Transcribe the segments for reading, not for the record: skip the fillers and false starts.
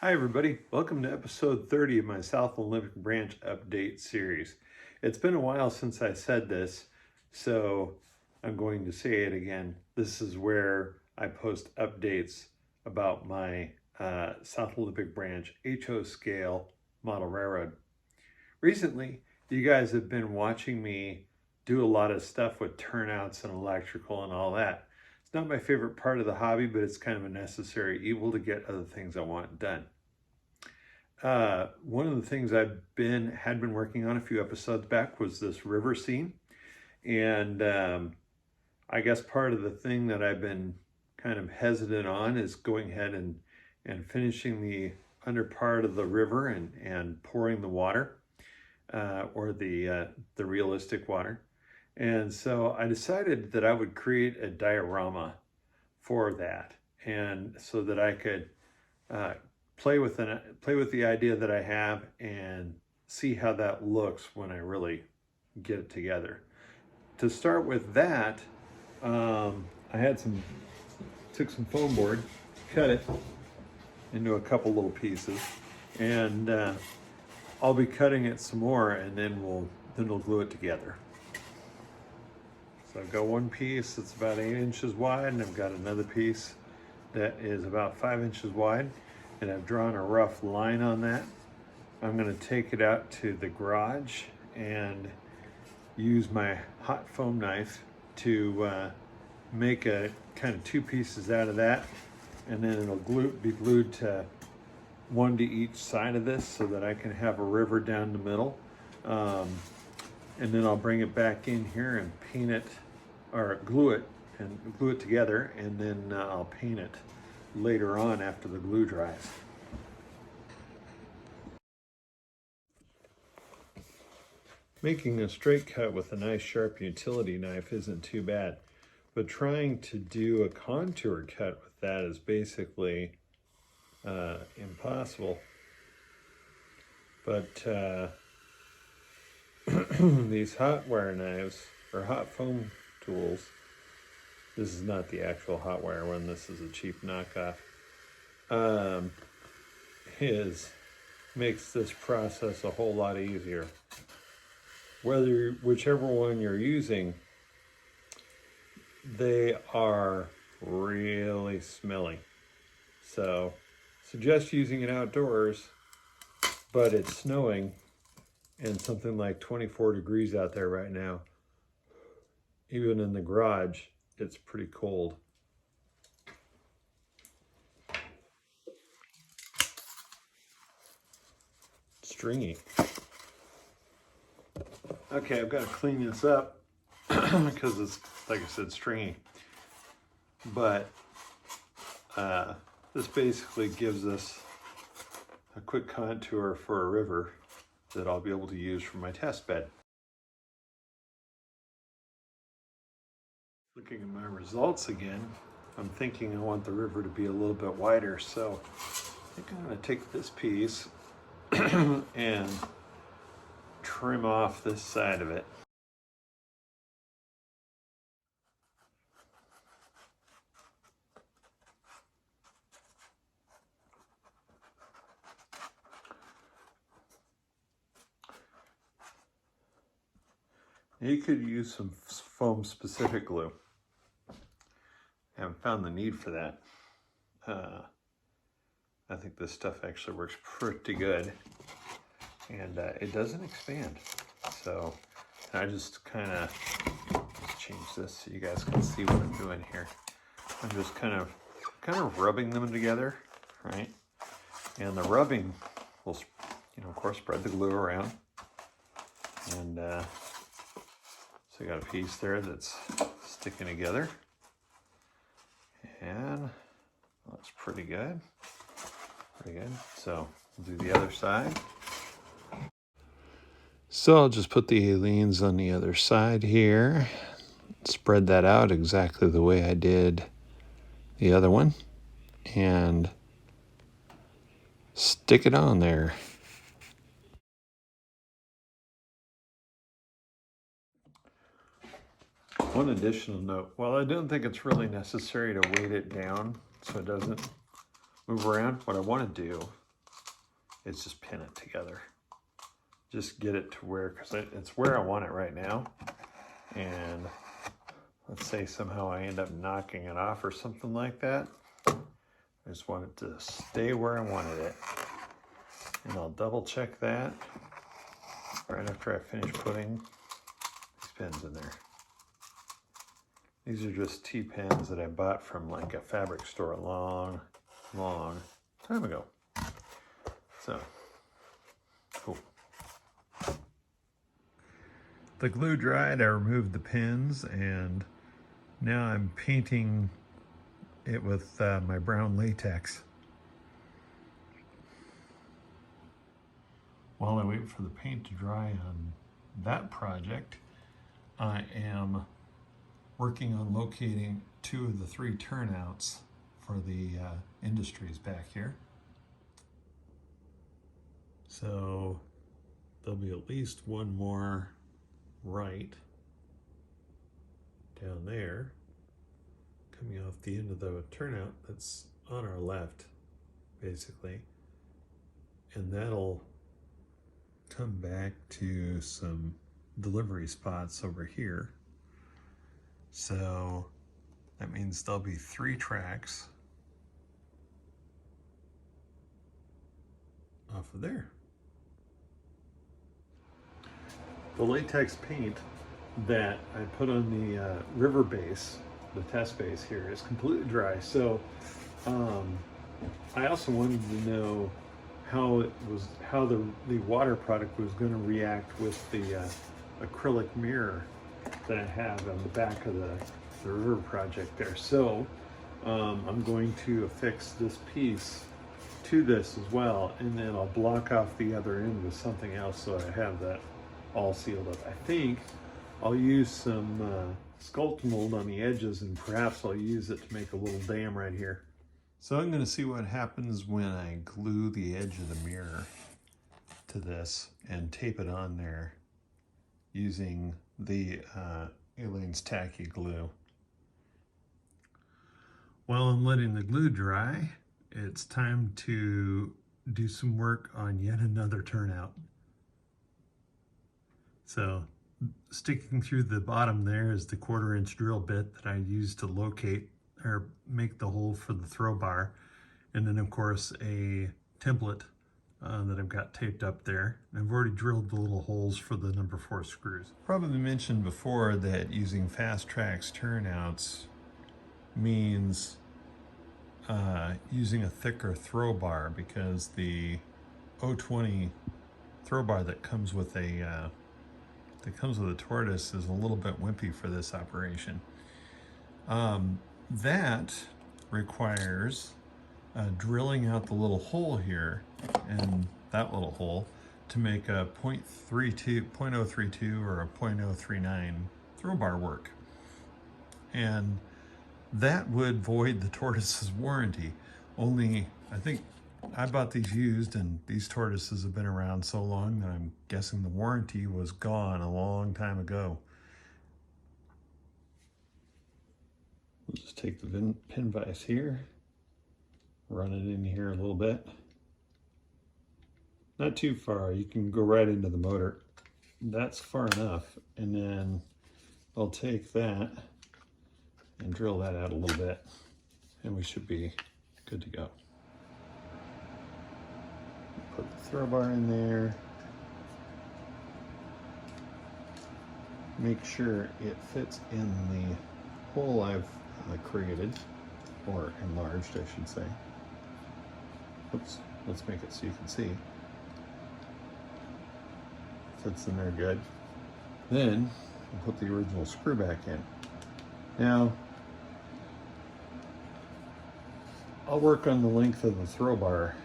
Hi everybody, welcome to episode 30 of my South Olympic Branch update series. It's been a while since I said this, so I'm going to say it again. This is where I post updates about my South Olympic Branch HO scale model railroad. Recently, you guys have been watching me do a lot of stuff with turnouts and electrical and all that. It's not my favorite part of the hobby, but it's kind of a necessary evil to get other things I want done. One of the things had been working on a few episodes back was this river scene. And I guess part of the thing that I've been kind of hesitant on is going ahead and finishing the under part of the river and pouring the water or the realistic water. And so I decided that I would create a diorama for that, and so that I could play with the idea that I have and see how that looks when I really get it together. To start with that, I took some foam board, cut it into a couple little pieces, and I'll be cutting it some more, and then we'll glue it together. So I've got one piece that's about 8 inches wide, and I've got another piece that is about 5 inches wide, and I've drawn a rough line on that. I'm going to take it out to the garage and use my hot foam knife to make a kind of two pieces out of that, and then it'll be glued to one to each side of this so that I can have a river down the middle. And then I'll bring it back in here and paint it, or glue it together, and then I'll paint it later on after the glue dries. Making a straight cut with a nice sharp utility knife isn't too bad, but trying to do a contour cut with that is basically impossible. But these hot wire knives, or hot foam tools, this is not the actual hot wire one, this is a cheap knockoff, makes this process a whole lot easier. Whichever one you're using, they are really smelly. So suggest using it outdoors, but it's snowing and something like 24 degrees out there right now. Even in the garage, it's pretty cold. Stringy. Okay, I've got to clean this up because it's, like I said, stringy. But this basically gives us a quick contour for a river that I'll be able to use for my test bed. Looking at my results again, I'm thinking I want the river to be a little bit wider, so I think I'm going to take this piece and trim off this side of it. You could use some foam specific glue. I haven't found the need for that. I think this stuff actually works pretty good, and it doesn't expand. So I just kind of change this so you guys can see what I'm doing here. I'm just kind of rubbing them together, right? And the rubbing will, of course, spread the glue around. And so I got a piece there that's sticking together, and looks pretty good. Pretty good. So we'll do the other side. So I'll just put the aliens on the other side here. Spread that out exactly the way I did the other one, and stick it on there. One additional note, while I don't think it's really necessary to weight it down so it doesn't move around, what I want to do is just pin it together. Just get it to where, because it's where I want it right now. And let's say somehow I end up knocking it off or something like that. I just want it to stay where I wanted it. And I'll double check that right after I finish putting these pins in there. These are just T-pins that I bought from like a fabric store a long time ago. So, cool. The glue dried, I removed the pins, and now I'm painting it with my brown latex. While I wait for the paint to dry on that project, I am working on locating 2 of the 3 turnouts for the industries back here. So there'll be at least one more right down there coming off the end of the turnout that's on our left, basically, and that'll come back to some delivery spots over here. So that means there'll be 3 tracks off of there. The latex paint that I put on the river base, the test base here, is completely dry. So I also wanted to know how the water product was going to react with the acrylic mirror that I have on the back of the river project there. So I'm going to affix this piece to this as well, and then I'll block off the other end with something else so I have that all sealed up. I think I'll use some Sculpt Mold on the edges, and perhaps I'll use it to make a little dam right here. So I'm going to see what happens when I glue the edge of the mirror to this and tape it on there using the Aleene's Tacky glue. While I'm letting the glue dry, it's time to do some work on yet another turnout. So sticking through the bottom there is the 1/4-inch drill bit that I used to locate or make the hole for the throw bar. And then of course a template that I've got taped up there. I've already drilled the little holes for the number 4 screws. Probably mentioned before that using Fast Track's turnouts means using a thicker throw bar, because the 020 throw bar that comes with a tortoise is a little bit wimpy for this operation. That requires drilling out the little hole here and that little hole to make a 0.32 or a 0.039 throw bar work. And that would void the tortoise's warranty. Only, I think I bought these used, and these tortoises have been around so long that I'm guessing the warranty was gone a long time ago. We'll just take the pin vise here, run it in here a little bit. Not too far, you can go right into the motor. That's far enough, and then I'll take that and drill that out a little bit, and we should be good to go. Put the throw bar in there. Make sure it fits in the hole I've created, or enlarged, I should say. Oops, let's make it so you can see. Fits in there good. Then I'll put the original screw back in. Now, I'll work on the length of the throw bar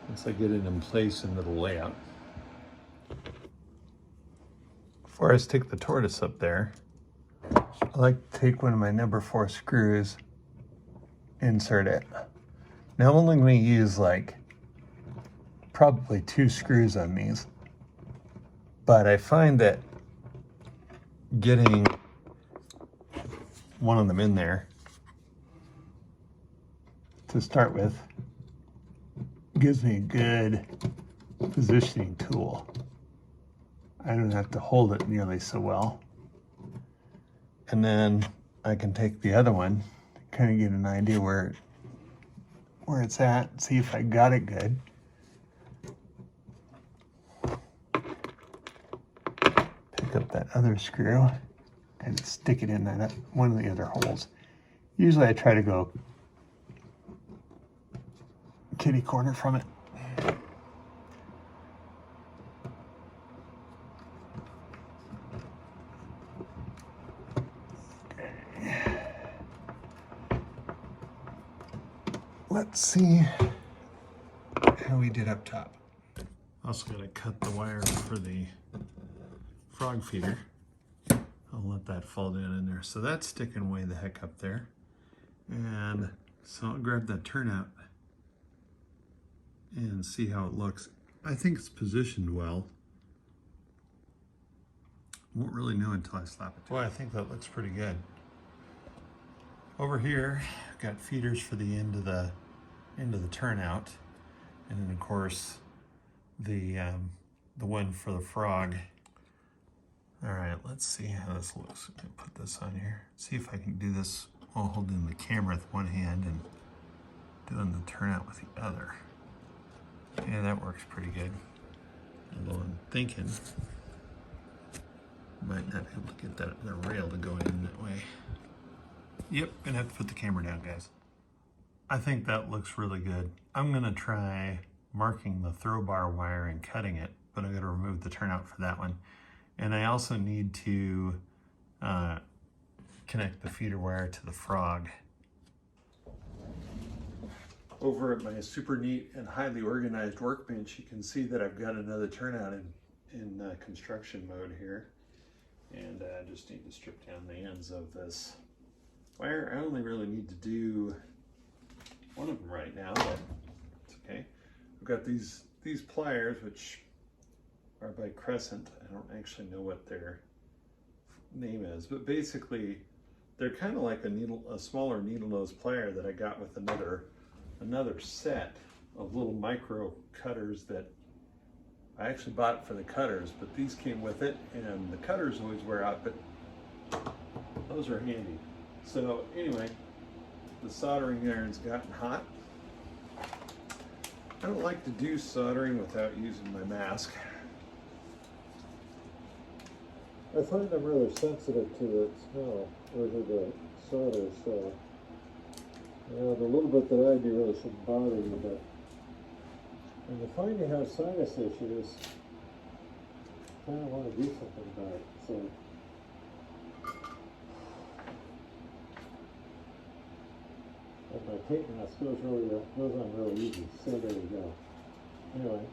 once I get it in place into the layout. Before I stick the tortoise up there, I like to take one of my number 4 screws, insert it. Now I'm only going to use like probably 2 screws on these, but I find that getting one of them in there to start with gives me a good positioning tool. I don't have to hold it nearly so well. And then I can take the other one, kind of get an idea where it's at, see if I got it good. Pick up that other screw and stick it in that one of the other holes. Usually I try to go kitty corner from it. Let's see how we did up top. Also got to cut the wire for the frog feeder. I'll let that fall down in there. So that's sticking way the heck up there. And so I'll grab that turnout and see how it looks. I think it's positioned well. Won't really know until I slap it. Boy, I think that looks pretty good. Over here, I've got feeders for the end of the turnout, and then of course the one for the frog. All right, let's see how this looks. I'm gonna put this on here. See if I can do this while holding the camera with one hand and doing the turnout with the other. Yeah, that works pretty good. Although I'm thinking might not be able to get the rail to go in that way. Yep, gonna have to put the camera down, guys. I think that looks really good. I'm gonna try marking the throw bar wire and cutting it, but I'm gonna remove the turnout for that one. And I also need to connect the feeder wire to the frog. Over at my super neat and highly organized workbench, you can see that I've got another turnout in construction mode here. And I just need to strip down the ends of this wire. I only really need to do one of them right now, but it's okay. I've got these pliers, which are by Crescent. I don't actually know what their name is, but basically they're kind of like a smaller needle nose plier that I got with another set of little micro cutters that I actually bought for the cutters, but these came with it, and the cutters always wear out, but those are handy. So anyway, the soldering iron's gotten hot. I don't like to do soldering without using my mask. I find I'm rather sensitive to the smell or to the solder, so the little bit that I do really shouldn't bother you, but when you find you have sinus issues, you kind of want to do something about it. So and my tape mask goes on really easy. So there we go. Anyway,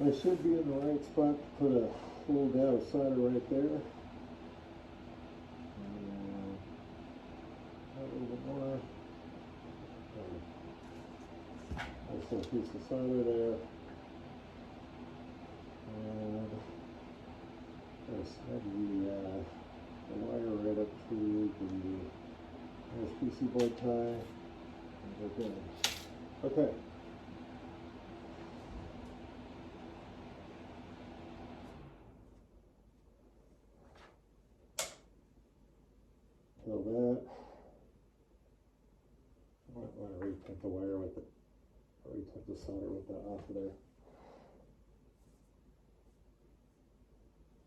I should be in the right spot to put a little dab of solder right there. A little bit more. Nice little piece of solder there. And there's the wire right up to the PC board tie. And we're good. Okay. So that, I might want to retake the wire with it, or retake the solder with that off of there.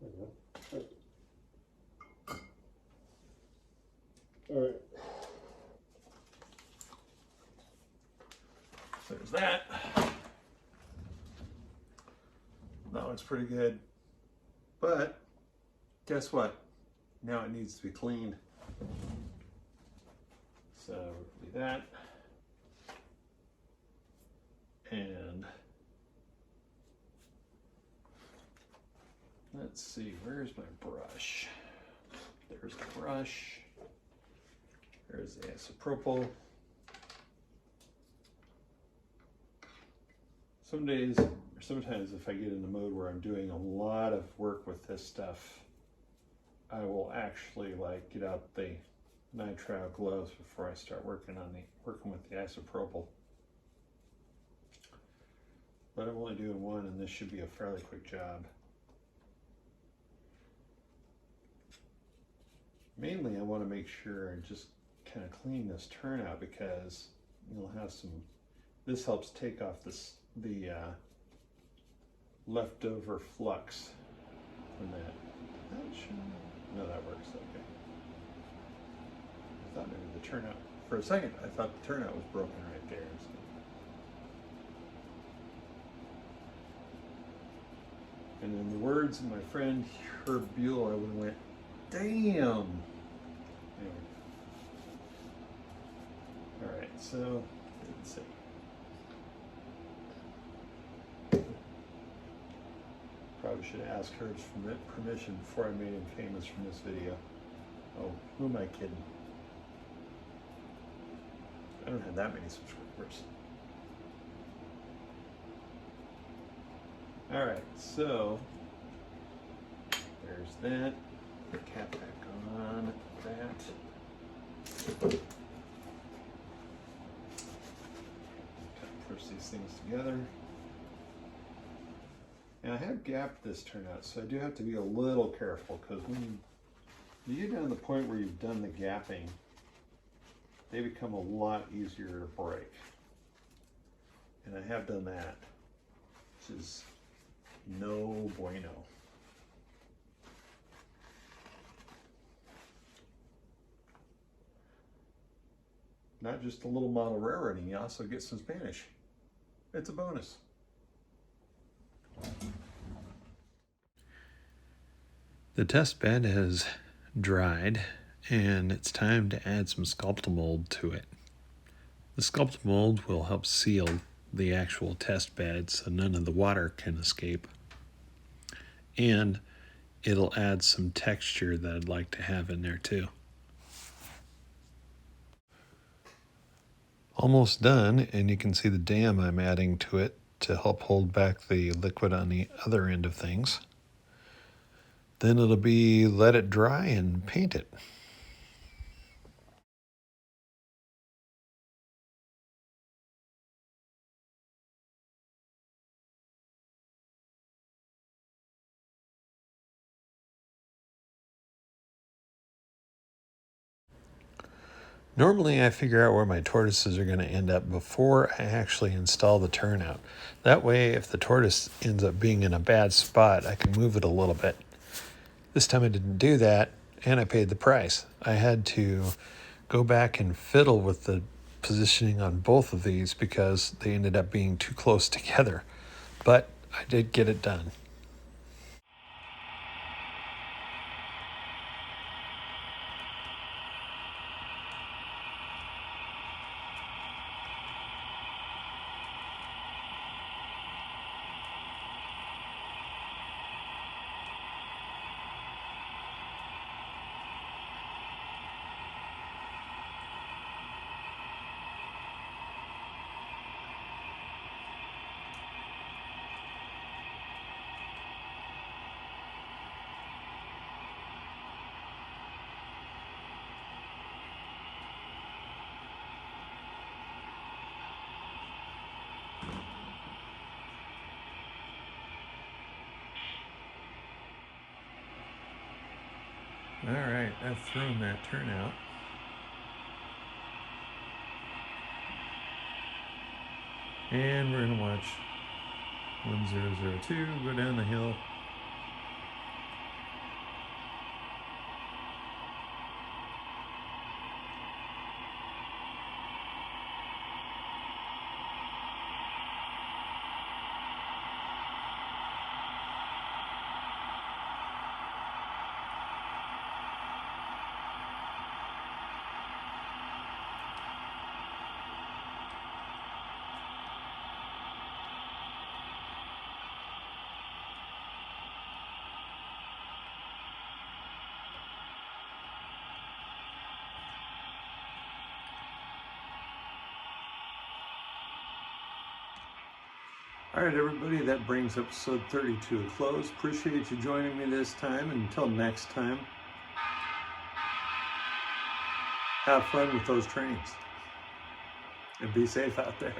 There we go. All right. So there's that. That looks pretty good. But guess what? Now it needs to be cleaned. So we'll do that. And let's see, where's my brush? There's the brush. There's the isopropyl. Some days, or sometimes if I get in the mode where I'm doing a lot of work with this stuff, I will actually like get out the nitrile gloves before I start working with the isopropyl. but I'm only doing one, and this should be a fairly quick job. Mainly, I want to make sure and just kind of clean this turnout, because you'll have some, this helps take off the leftover flux from that. That should, no, that works, okay. I thought maybe the turnout, for a second, I thought the turnout was broken right there. So. And in the words of my friend Herb Buell, I would have went, damn! Anyway. Alright, so, let's see. Probably should have asked Herb's permission before I made him famous from this video. Oh, who am I kidding? I don't have that many subscribers. Alright, so there's that. Cap back on that. Push these things together. Now I have gapped this turnout, so I do have to be a little careful, because when you get down to the point where you've done the gapping, they become a lot easier to break. And I have done that, which is no bueno. Not just a little model railroading, you also get some Spanish. It's a bonus. The test bed has dried, and it's time to add some Sculpt Mold to it. The Sculpt Mold will help seal the actual test bed so none of the water can escape. And it'll add some texture that I'd like to have in there too. Almost done, and you can see the dam I'm adding to it to help hold back the liquid on the other end of things. Then it'll be let it dry and paint it. Normally I figure out where my tortoises are going to end up before I actually install the turnout. That way, if the tortoise ends up being in a bad spot, I can move it a little bit. This time I didn't do that, and I paid the price. I had to go back and fiddle with the positioning on both of these because they ended up being too close together. But I did get it done. All right, I've thrown that turnout. And we're gonna watch 1002 go down the hill. All right, everybody, that brings episode 32 to a close. Appreciate you joining me this time. Until next time, have fun with those trains and be safe out there.